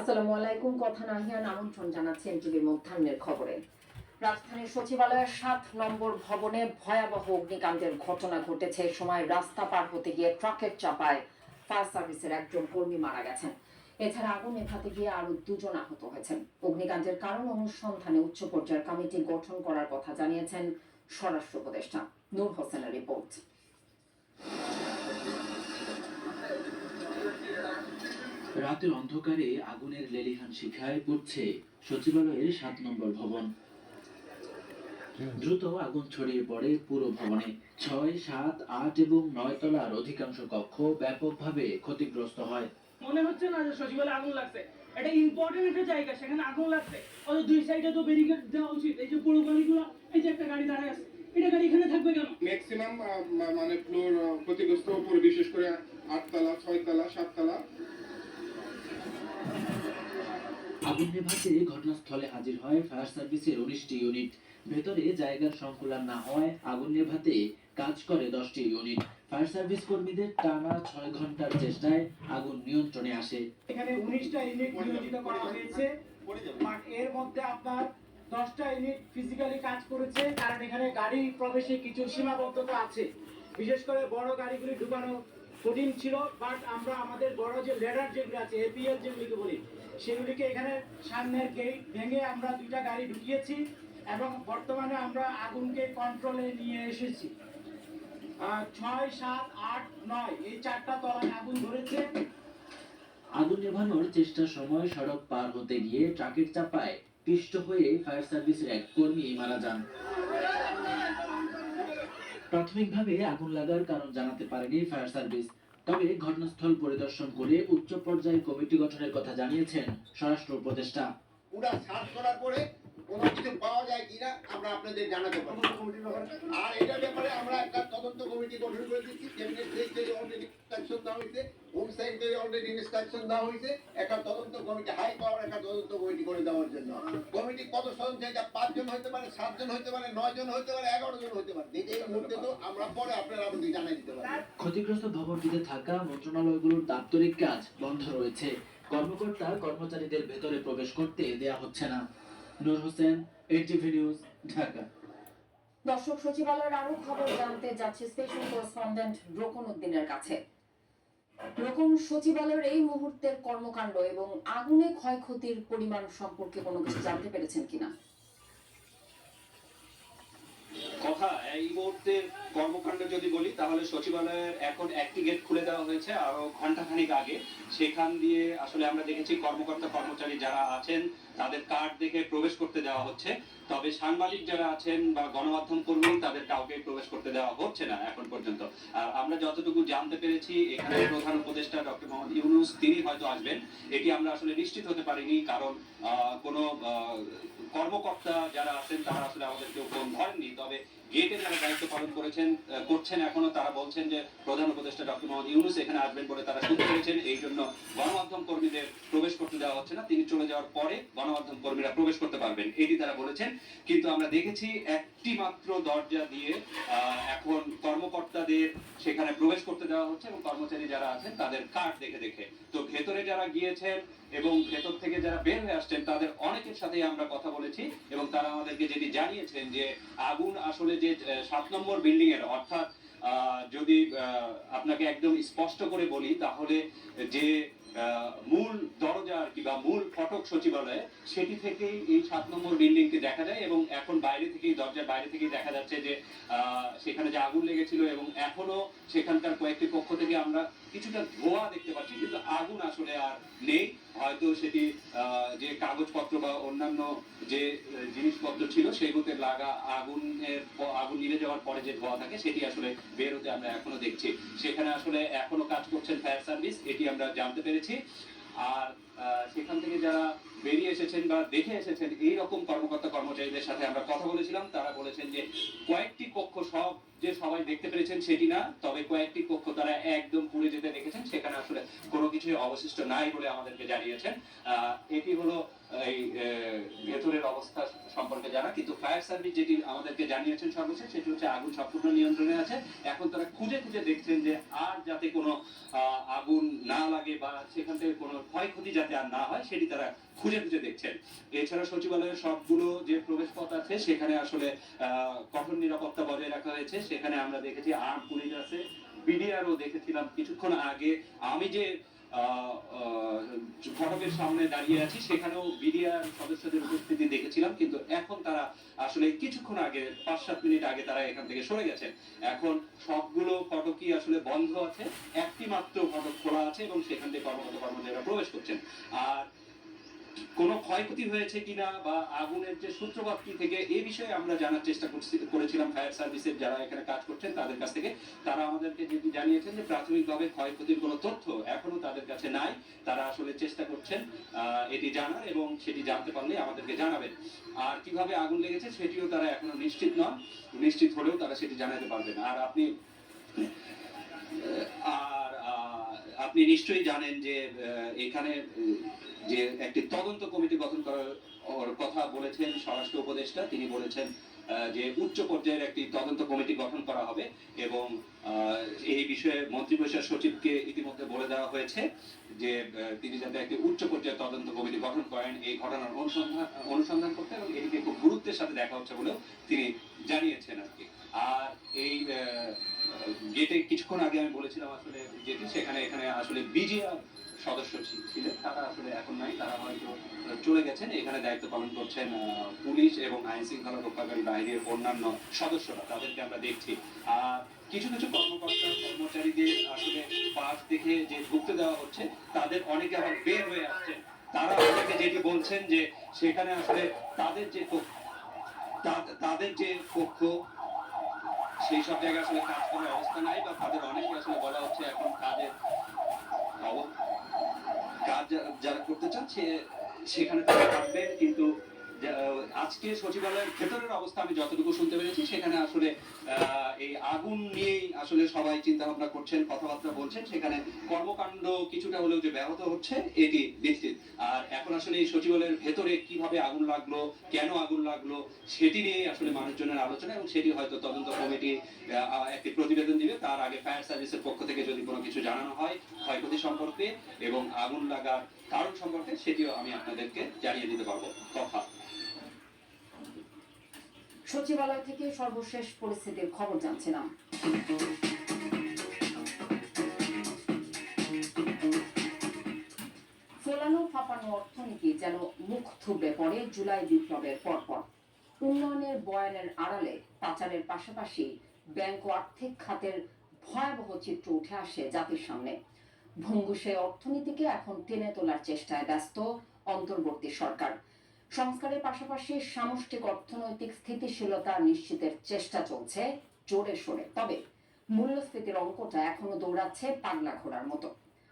আসসালামু আলাইকুম। কথা নাহিয়ান আমন্ত্রণ জানাচ্ছি এনটিভির মধ্যাহ্নের খবরে। রাজধানীর সচিবালয়ের ৭ নম্বর ভবনে ভয়াবহ অগ্নিকাণ্ডের ঘটনা ঘটেছে। সময় রাস্তা পার হতে গিয়ে ট্রাকের চাপায় ফায়ার সার্ভিসের একজন কর্মী মারা গেছেন। এছাড়া আগুন নেভাতে গিয়ে আরো ২ জন আহত হয়েছেন। অগ্নিকাণ্ডের কারণ অনুসন্ধানে উচ্চ পর্যায়ের কমিটি গঠন করার কথা জানিয়েছেন স্বরাষ্ট্র উপদেষ্টা। নূর হোসেনের রিপোর্ট। রাতের অন্ধকারে আগুনের লেলিহান শিখায় পড়ছে সচিবালয়ের ৭ নম্বর ভবন। দ্রুত আগুন ছড়িয়ে পড়ে পুরো ভবনে। ৬, ৭, ৮ এবং ৯ তলার অধিকাংশ কক্ষ ব্যাপকভাবে ক্ষতিগ্রস্ত হয়। মনে হচ্ছে না যে সচিবালয়ে আগুন লাগছে। এটা ইম্পর্টেন্ট একটা জায়গা, সেখানে আগুন লাগছে। অথচ দুই সাইডে তো ব্যারিকেড দেওয়া উচিত। এই যে পুরো গাড়িগুলো, এই যে একটা গাড়ি দাঁড়ায় আছে, এটা গাড়ি এখানে থাকবে কেন? ম্যাক্সিমাম মানে ফ্লোর ক্ষতিগ্রস্ত, উপরে বিশেষ করে ৮ তলা, ৬ তলা, ৭ তলা। আগুন নেভাতে ঘটনাস্থলে হাজির হয় ফায়ার সার্ভিসের ১৯টি ইউনিট। ভেতরে জায়গার সংকুলান না হওয়ায় আগুন নেভাতে কাজ করে 10টি ইউনিট। ফায়ার সার্ভিস কর্মীদের টানা ৬ ঘন্টার চেষ্টায় আগুন নিয়ন্ত্রণে আসে। এখানে ১৯টা ইউনিট নিয়োজিত করা হয়েছে, বাট এর মধ্যে আপনার 10টা ইউনিট ফিজিক্যালি কাজ করেছে, কারণ এখানে গাড়ি প্রবেশে কিছু সীমাবদ্ধতা আছে। বিশেষ করে বড় গাড়িগুলি ঢুকানো কঠিন ছিল, বাট আমরা আমাদের বড় যে লেডার যেগুলো আছে, এপিএল যেগুলিকে বলি, সেগুলিকে এখানে সামনের গেট ভেঙে আমরা 2টা গাড়ি ঢুকিয়েছি এবং বর্তমানে আমরা আগুনকে কন্ট্রোলে নিয়ে এসেছি। ৬, ৭, ৮, ৯ এই 4টা তলায় আগুন ধরেছে। আগুন নেভানোর চেষ্টার সময় সড়ক পার হতে গিয়ে ট্রাকের চাপায় পিষ্ট হয়ে ফায়ার সার্ভিসের এক কর্মী মারা যান। প্রাথমিকভাবে আগুন লাগার কারণ জানাতে পারেনি ফায়ার সার্ভিস। তবে ঘটনাস্থল পরিদর্শন করে উচ্চ পর্যায়ের কমিটি গঠনের কথা জানিয়েছেন স্বরাষ্ট্র উপদেষ্টা। পুরা সার্চ করার পরে কোনো কিছু পাওয়া যায় কিনা আমরা আপনাদের জানাতে পারি। আর এটার ব্যাপারে আমরা একটা তদন্ত কমিটি গঠন করে দিচ্ছি। ক্যাবিনেট থেকে অলরেডি ইনস্ট্রাকশন দেওয়া হয়েছে, হোম সাইড থেকে অলরেডি ইনস্ট্রাকশন দেওয়া হয়েছে একটা তদন্ত কমিটি, হাই পাওয়ার একটা তদন্ত কমিটি করে দেওয়ার জন্য। কমিটি কত সদস্য চাই? 5 জন হতে পারে, 7 জন হতে পারে, 9 জন হতে পারে, 11 জন হতে পারে। এই মুহূর্তে তো আমরা পরে আপনারা আমাদের জানাই দিতে পারি। ক্ষতিগ্রস্ত ভবনটিতে থাকা মন্ত্রণালয়গুলোর দাপ্তরিক কাজ বন্ধ রয়েছে। কর্মকর্তা কর্মচারীদের ভেতরে প্রবেশ করতে দেয়া হচ্ছে না। নূর হোসেন, এনটিভি নিউজ, ঢাকা। দর্শক, সচিবালয়ের আরো খবর জানতে যাচ্ছে স্পেশাল করেসপন্ডেন্ট রোকন উদ্দিনের কাছে। রোকন, সচিবালয়ের এই মুহূর্তের কর্মকাণ্ড এবং আগুনে ক্ষয়ক্ষতির পরিমাণ সম্পর্কে কোনো কিছু জানতে পেরেছেন কিনা? কথা এই মুহূর্তের কর্মকাণ্ড যদি বলি তাহলে সচিবালয়ের এখন একটি গেট খুলে দেওয়া হয়েছে আরো ঘন্টাখানিক আগে। সেখান দিয়ে আসলে আমরা দেখেছি কর্মকর্তা কর্মচারী যারা আছেন তাদের কার্ড দেখে প্রবেশ করতে দেওয়া হচ্ছে। তবে সাংবাদিক যারা আছেন বা গণমাধ্যম কর্মী তাদের কাউকে প্রবেশ করতে দেওয়া হচ্ছে না এখন পর্যন্ত। আর আমরা যতটুকু জানতে পেরেছি এখানে প্রধান উপদেষ্টা ডক্টর মোহাম্মদ ইউনূস তিনি হয়তো আসবেন, এটি আমরা আসলে নিশ্চিত হতে পারিনি, কারণ কোনো কর্মকর্তা যারা আছেন তারা আসলে আমাদেরকে ফোন ধরেননি। তবে গেটে যারা দায়িত্ব পালন করছেন এখনো তারা বলছেন যে প্রধান উপদেষ্টা ডক্টর মোহাম্মদ ইউনূস এখানে আসবেন বলে তারা শুনতে পেরেছেন, এই জন্য গণমাধ্যম কর্মীদের প্রবেশ করতে দেওয়া হচ্ছে না। তিনি চলে যাওয়ার পরে গণমাধ্যম কর্মীরা প্রবেশ করতে পারবেন, এটি তারা বলেছেন। কিন্তু আমরা দেখেছি একটি মাত্র দরজা দিয়ে এখন কর্মকর্তাদের সেখানে প্রবেশ করতে দেওয়া হচ্ছে এবং কর্মচারী যারা আছেন তাদের কার্ড দেখে দেখে। তো ভেতরে যারা গিয়েছেন এবং ভেতর থেকে যারা বের হয়ে আসছেন তাদের অনেকের সাথেই আমরা কথা বলেছি এবং তারা আমাদেরকে যেটি জানিয়েছেন যে আগুন আসলে যে 7 নম্বর বিল্ডিং এর, অর্থাৎ যদি আপনাকে একদম স্পষ্ট করে বলি তাহলে যে মূল দরজা আর কি বা মূল ফটক সচিবালয়ে, সেটি থেকেই এই 7 নম্বর বিল্ডিংটি দেখা যায় এবং এখন বাইরে থেকেই দরজার বাইরে থেকেই দেখা যাচ্ছে যে সেখানে যে আগুন লেগেছিল এবং এখনো সেখানকার কয়েকটি কক্ষ থেকে আমরা কিছুটা ধোঁয়া দেখতে পাচ্ছি, কিন্তু আগুন আসলে আর নেই। হয়তো সেটি যে কাগজপত্র বা অন্যান্য যে জিনিসপত্র ছিল সেগুলোতে লাগা আগুন নিভে যাওয়ার পরে যে ধোঁয়া থাকে সেটি আসলে বের হতে আমরা এখনো দেখছি। সেখানে আসলে এখনো কাজ করছেন ফায়ার সার্ভিস, এটি আমরা জানতে পেরেছি। আর সেখান থেকে যারা বেরিয়ে এসেছেন বা দেখে এসেছেন এই রকম কর্মকর্তা কর্মচারীদের সাথে আমরা কথা বলেছিলাম, তারা বলেছেন যে কয়েকটি কক্ষ সবাই দেখতে পেরেছেন সেটি না, তবে কয়েকটি কক্ষ তারা একদম পুড়ে যেতে দেখেছেন, সেখানে আসলে কোনো কিছুই অবশিষ্ট নাই বলে আমাদেরকে জানিয়েছেন। এটি হলো এই ভেতরের অবস্থা সম্পর্কে জানা, কিন্তু ফায়ার সার্ভিস যেটি আমাদেরকে জানিয়েছেন সর্বশেষ সেটি হচ্ছে আগুন সম্পূর্ণ নিয়ন্ত্রণে আছে। এখন তারা খুঁজে খুঁজে দেখছেন যে আর যাতে কোনো আগুন না লাগে বা সেখান থেকে কোনো ক্ষয়ক্ষতি যাতে আর না হয় সেটি তারা খুঁজে খুঁজে দেখছেন। এছাড়া সচিবালয়ের সবগুলো যে প্রবেশ পথ আছে সেখানে আসলে কঠোর নিরাপত্তা বজায় রাখা হয়েছে। সেখানে আমরা দেখেছি আর্ম পুলিশ আছে, বিডিআরও দেখেছিলাম কিছুক্ষণ আগে। আমি যে ফটকের সামনে দাঁড়িয়ে আছি সেখানেও বিডিআর সদস্যদের উপস্থিতি দেখেছিলাম, কিন্তু এখন তারা আসলে কিছুক্ষণ আগে 5-7 মিনিট আগে তারা এখান থেকে সরে গেছেন। এখন সবগুলো ফটকই আসলে বন্ধ আছে, একটি মাত্র ফটক খোলা আছে এবং সেখান থেকে কর্মচারীরা প্রবেশ করছেন। আর কোনো ক্ষয়ক্ষতি হয়েছে কিনা বা আগুনের যে সূত্রপাত কি থেকে এই বিষয়ে আমরা জানার চেষ্টা করেছিলাম ফায়ার সার্ভিসের যারা এখানে কাজ করছেন তাদের কাছ থেকে। তারা আমাদেরকে যেটি জানিয়েছেন যে প্রাথমিকভাবে ক্ষয়ক্ষতির কোনো তথ্য এখনো তাদের কাছে নাই। তারা আসলে চেষ্টা করছেন এটি জানার এবং সেটি জানতে পারলে আমাদেরকে জানাবেন। আর কিভাবে আগুন লেগেছে সেটিও তারা এখনো নিশ্চিত নন, নিশ্চিত হলেও তারা সেটি জানাতে পারবেন। আর আপনি নিশ্চয়ই জানেন যে এখানে যে একটি তদন্ত কমিটি গঠন করার কথা বলেছেন স্বরাষ্ট্র উপদেষ্টা। তিনি বলেছেন যে উচ্চ পর্যায়ের একটি তদন্ত কমিটি গঠন করা হবে এবং এই বিষয়ে মন্ত্রিপরিষদ সচিবকে ইতিমধ্যে বলে দেওয়া হয়েছে যে তিনি যাতে একটি উচ্চ পর্যায়ের তদন্ত কমিটি গঠন করেন এই ঘটনার অনুসন্ধান করতে, এবং এটিকে খুব গুরুত্বের সাথে দেখা হচ্ছে বলেও তিনি জানিয়েছেন আর কি। আর এই গেটে কিছুক্ষণ আগে আমি বলেছিলাম আসলে যেটি এখানে আসলে বিজিআর সদস্য ছিলেন, তারা আসলে এখন নাই, তারা হয়তো চলে গেছেন। এখানে দায়িত্ব পালন করছেন পুলিশ এবং আইন শৃঙ্খলা রক্ষাকারী বাহিনীর অন্যান্য সদস্যরা, তাদেরকে আমরা দেখছি। আর কিছু কিছু কর্মচারীদের আসলে পাশ দেখে যে ঢুকতে দেওয়া হচ্ছে তাদের অনেকে আবার বের হয়ে আসছেন। তারা আমাদেরকে যেটি বলছেন যে সেখানে আসলে তাদের যে পক্ষ সেই সব জায়গায় আসলে কাজ করার অবস্থা নাই, বা তাদের অনেকে আসলে বলা হচ্ছে এখন কাজ যারা করতে চান সেখানে তারা থাকবেন। কিন্তু আজকে সচিবালয়ের ভেতরের অবস্থা আমি যতটুকু শুনতে পেরেছি সেখানে আসলে এই আগুন নিয়েই আসলে সবাই চিন্তা ভাবনা করছেন, কথাবার্তা বলছেন। সেখানে কর্মকাণ্ড কিছুটা হলেও যে ব্যাহত হচ্ছে এটি নিশ্চিত। আর এখন আসলে এই সচিবালয়ের ভেতরে কিভাবে আগুন লাগলো, কেন আগুন লাগলো সেটি নিয়ে আসলে মানুষজনের আলোচনা, এবং সেটি হয়তো তদন্ত কমিটি একটি প্রতিবেদন দিবে। তার আগে ফায়ার সার্ভিসের পক্ষ থেকে যদি কোনো কিছু জানানো হয় ক্ষয়ক্ষতি সম্পর্কে এবং আগুন লাগার কারণ সম্পর্কে সেটিও আমি আপনাদেরকে জানিয়ে দিতে পারবো। কথা সচিবালয় থেকে সর্বশেষ পরিস্থিতির খবর জানছিলাম। ফোলানো ফাঁপানো অর্থনীতি যেন মুখ থুবড়ে পড়ে জুলাই বিপ্লবের পরপর। উন্নয়নের বয়ানের আড়ালে পাচারের পাশাপাশি ব্যাংক ও আর্থিক খাতের ভয়াবহ চিত্র উঠে আসে জাতির সামনে। ভঙ্গুর সেই অর্থনীতিকে এখন টেনে তোলার চেষ্টায় ব্যস্ত অন্তর্বর্তী সরকার। সংস্কারের পাশাপাশি সামষ্টিক অর্থনৈতিক স্থিতিশীলতা নিশ্চিতের চেষ্টা চলছে জোরে সোরে। তবে মূল্যস্ফীতির অঙ্কটা এখনো দৌড়াচ্ছে পাগলা ঘোড়ার মতো।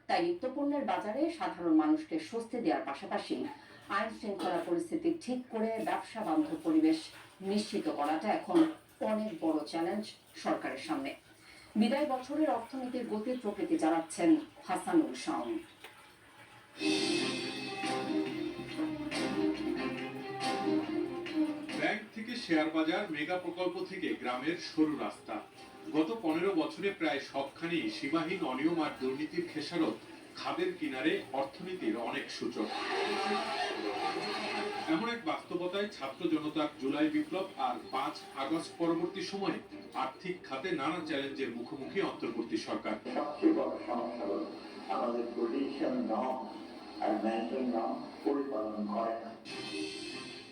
তাই নিত্যপণ্যের বাজারে সাধারণ মানুষকে স্বস্তি দেওয়ার পাশাপাশি আইন শৃঙ্খলা পরিস্থিতি ঠিক করে ব্যবসা বান্ধব পরিবেশ নিশ্চিত করাটা এখন অনেক বড় চ্যালেঞ্জ সরকারের সামনে। বিদায় বছরের অর্থনীতির গতির প্রকৃতি জানাচ্ছেন হাসানুল শাওন। ব্যাংক থেকে শেয়ার বাজার, মেগা প্রকল্প থেকে গ্রামের সরু রাস্তা, গত 15 বছরে প্রায় সবখানি সীমাহীন অনিয়ম আর দুর্নীতির খেসারত খাদের কিনারে অর্থনীতির অনেক সূচক। এমন এক বাস্তবতায় ছাত্র জনতার জুলাই বিপ্লব আর 5 আগস্ট পরবর্তী সময়ে আর্থিক খাতে নানা চ্যালেঞ্জের মুখোমুখি অন্তর্বর্তী সরকার। সবচেয়ে বড় সমস্যা হল আমাদের প্রোটেকশন নর্ম আর ব্যাংকিং নর্ম পরিপালন করে না।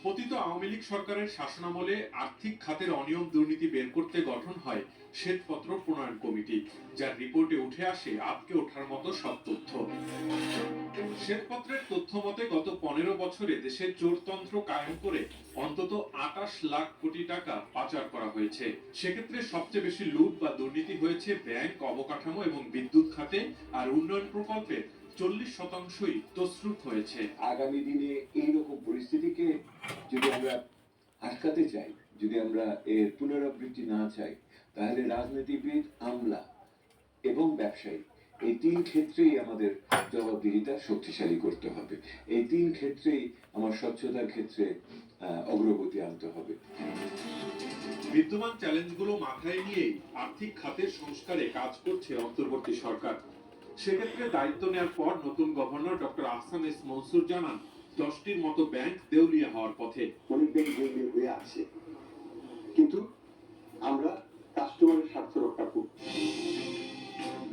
পতিত আওয়ামী লীগ সরকারের শাসনামলে আর্থিক খাতের অনিয়ম দুর্নীতি বের করতে গঠন হয় শ্বেতপত্র প্রণয়ন কমিটি, যার রিপোর্টে উঠে আসে আটকে ওঠার মতো সব তথ্য। শ্বেতপত্রের তথ্য মতে গত 15 বছরে দেশে চোরতন্ত্র কায়েম করে অন্তত 28 লাখ কোটি টাকা পাচার করা হয়েছে। সেক্ষেত্রে সবচেয়ে বেশি লুট বা দুর্নীতি হয়েছে ব্যাংক, অবকাঠামো এবং বিদ্যুৎ খাতে, আর উন্নয়ন প্রকল্পে 40%ই তছরূপ হয়েছে। আগামী দিনে এইরকম পরিস্থিতিকে যদি আমরা আটকাতে চাই, যদি আমরা এর পুনরাবৃত্তি না চাই, তাহলে রাজনীতিবিদ, আমলা এবং ব্যবসায়ী এই তিন ক্ষেত্রেই আমাদের জবাবদিহিতা শক্তিশালী করতে হবে। এই তিন ক্ষেত্রেই আমার স্বচ্ছতার ক্ষেত্রে অগ্রগতি আনতে হবে। বিদ্যমান চ্যালেঞ্জগুলো মাথায় নিয়েই আর্থিক খাতের সংস্কারে কাজ করছে অন্তর্বর্তী সরকার। সেক্ষেত্রে দায়িত্ব নেওয়ার পর নতুন governor doctor Ahsan S Mansur জানান 10টির মতো ব্যাংক দেউলিয়া হওয়ার পথে। অনেক ব্যাংক দেউলিয়া হয়ে আছে, কিন্তু আমরা কাস্টমারের স্বার্থ রক্ষা করব।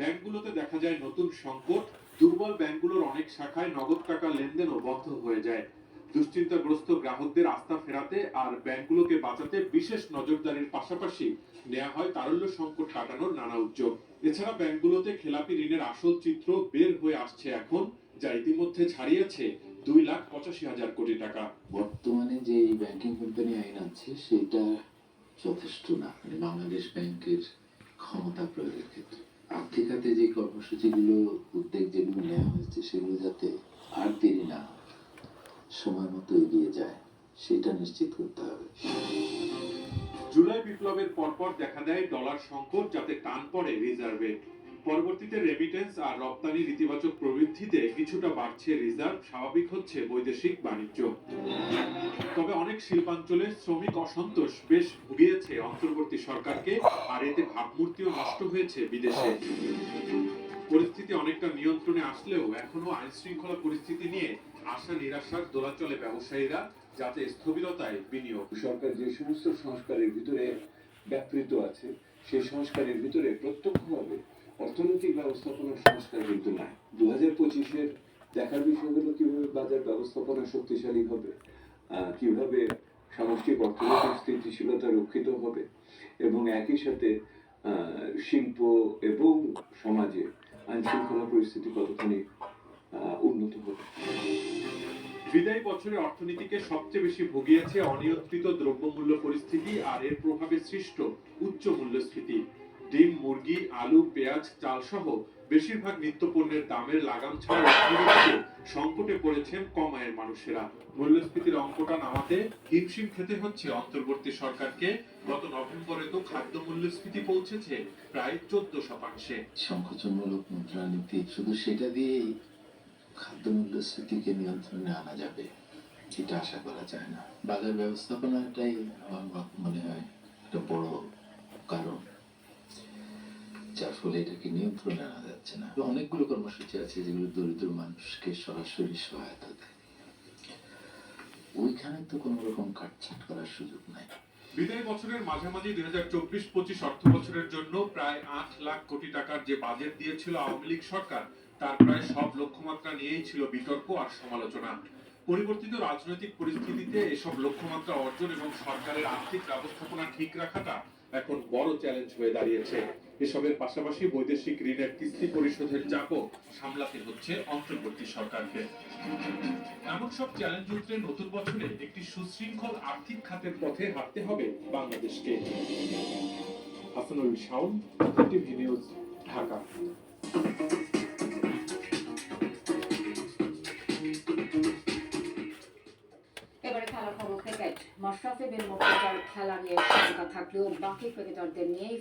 ব্যাংকগুলোতে দেখা যায় নতুন সংকট, দুর্বল ব্যাংকগুলোর অনেক শাখায় নগদ টাকা লেনদেনও বন্ধ হয়ে যায়। দুশ্চিন্তাগ্রস্ত গ্রাহকদের আস্থা ফেরাতে আর ব্যাংকগুলোকে বাঁচাতে বিশেষ নজরদারির পাশাপাশি নেওয়া হয় তারল্য সংকট কাটানোর নানা উদ্যোগ। এছাড়া ব্যাংকগুলোতে খেলাপি ঋণের আসল চিত্র বের হয়ে আসছে এখন, যা ইতিমধ্যে ছাড়িয়েছে 2,85,000 কোটি টাকা। বর্তমানে যে ব্যাংকিং কোম্পানি আইন আছে সেটা যথেষ্ট না, মানে বাংলাদেশ ব্যাংকের ক্ষমতা প্রয়োগের ক্ষেত্রে আর্থিক খাতে যে কর্মসূচিগুলো উদ্যোগ যেগুলো নেওয়া হয়েছে সেগুলো যাতে আর দেরি না হয়, সময় মতো এগিয়ে যায়, সেটা নিশ্চিত করতে হবে। জুলাই বিপ্লবের পরপর দেখা দেয় ডলার সংকট, যাতে টান পড়ে রিজার্ভে। পরবর্তীতে রেমিটেন্স আর রপ্তানির ইতিবাচক প্রবৃদ্ধিতে কিছুটা বাড়ছে রিজার্ভ, স্বাভাবিক হচ্ছে বৈদেশিক বাণিজ্য। তবে অনেক শিল্পাঞ্চলে শ্রমিক অসন্তোষ বেশ ভুগিয়েছে অন্তর্বর্তী সরকারকে, আর এতে ভাবমূর্তিও নষ্ট হয়েছে বিদেশে। পরিস্থিতি অনেকটা নিয়ন্ত্রণে আসলেও এখনো আইন শৃঙ্খলা পরিস্থিতি নিয়ে আশা নিরাশার দোলাচলে ব্যবসায়ীরা, যাতে স্থবিরতায় বিনিয়োগ। সরকার যে সমস্ত সংস্কারের ভিতরে ব্যাপৃত আছে, সেই সংস্কারের ভিতরে প্রত্যক্ষভাবে অর্থনৈতিক ব্যবস্থাপনার সংস্কার কিন্তু নাই। 2025-এর দেখার বিষয় হলো কিভাবে বাজার ব্যবস্থাপনা শক্তিশালী হবে, কিভাবে সামষ্টিক অর্থনৈতিক স্থিতিশীলতা রক্ষিত হবে, এবং একই সাথে শিল্প এবং সমাজে আইন শৃঙ্খলা পরিস্থিতি কতখানি উন্নত হবে। বিদায়ী বছরে অর্থনীতিকে সবচেয়ে বেশি ভুগিয়েছে অনিয়ন্ত্রিত দ্রব্যমূল্য পরিস্থিতি আর এর প্রভাবে সৃষ্ট উচ্চ মূল্যস্ফীতি। ডিম, মুরগি, আলু, পেঁয়াজ, চাল সহ বেশিরভাগ নিত্যপণ্যের দামের লাগাম ছাড়া সংকটে পড়েছেন কম আয়ের মানুষেরা। মূল্যস্ফীতির অঙ্কটা নামাতে হিমশিম খেতে হচ্ছে অন্তর্বর্তী সরকারকে। গত নভেম্বরে তো খাদ্য মূল্যস্ফীতি পৌঁছেছে প্রায় 14%। সংকোচনমূলক মুদ্রানীতি শুধু সেটা দিয়েই খাদ্য মূল্যস্ফীতিকে নিয়ন্ত্রণে আনা যাবে এটা আশা করা যায় না। বাজার ব্যবস্থাপনাটাই আমার মনে হয় একটা বড় কারণ, যার ফলে এটাকে নিয়ন্ত্রণে আনা যাচ্ছে না। অনেকগুলো কর্মসূচি আছে যেগুলো দরিদ্র মানুষকে সরাসরি সহায়তা দেয়, ওইখানে তো কোনো রকম কাটছাট করার সুযোগ নাই। বিদায়ী বছরের মাঝামাঝি 2024-25 অর্থ বছরের জন্য প্রায় 8 লাখ কোটি টাকার যে বাজেট দিয়েছিল আওয়ামী লীগ সরকার, তার প্রায় সব লক্ষ্যমাত্রা নিয়েই ছিল বিতর্ক আর সমালোচনা। পরিবর্তিত রাজনৈতিক পরিস্থিতিতে এসব লক্ষ্যমাত্রা অর্জন এবং সরকারের আর্থিক ব্যবস্থাপনা ঠিক রাখাটা এখন বড় চ্যালেঞ্জ হয়ে দাঁড়িয়েছে। এসবের পাশাপাশি বৈদেশিক ঋণের কিস্তি পরিশোধের চাপও সামলাতে হচ্ছে অন্তর্বর্তী সরকারকে। এমন সব চ্যালেঞ্জ উঠলে নতুন বছরে একটি সুশৃঙ্খল আর্থিক খাতের পথে হাঁটতে হবে বাংলাদেশকে। Hasanul Shaon, TV news, Dhaka. এবারে খেলার খবর। ক্রিকেট। মাশরাফি বিন মুর্তজার খেলা নিয়ে শঙ্কা থাকলেও বাকি ক্রিকেটারদের নিয়েই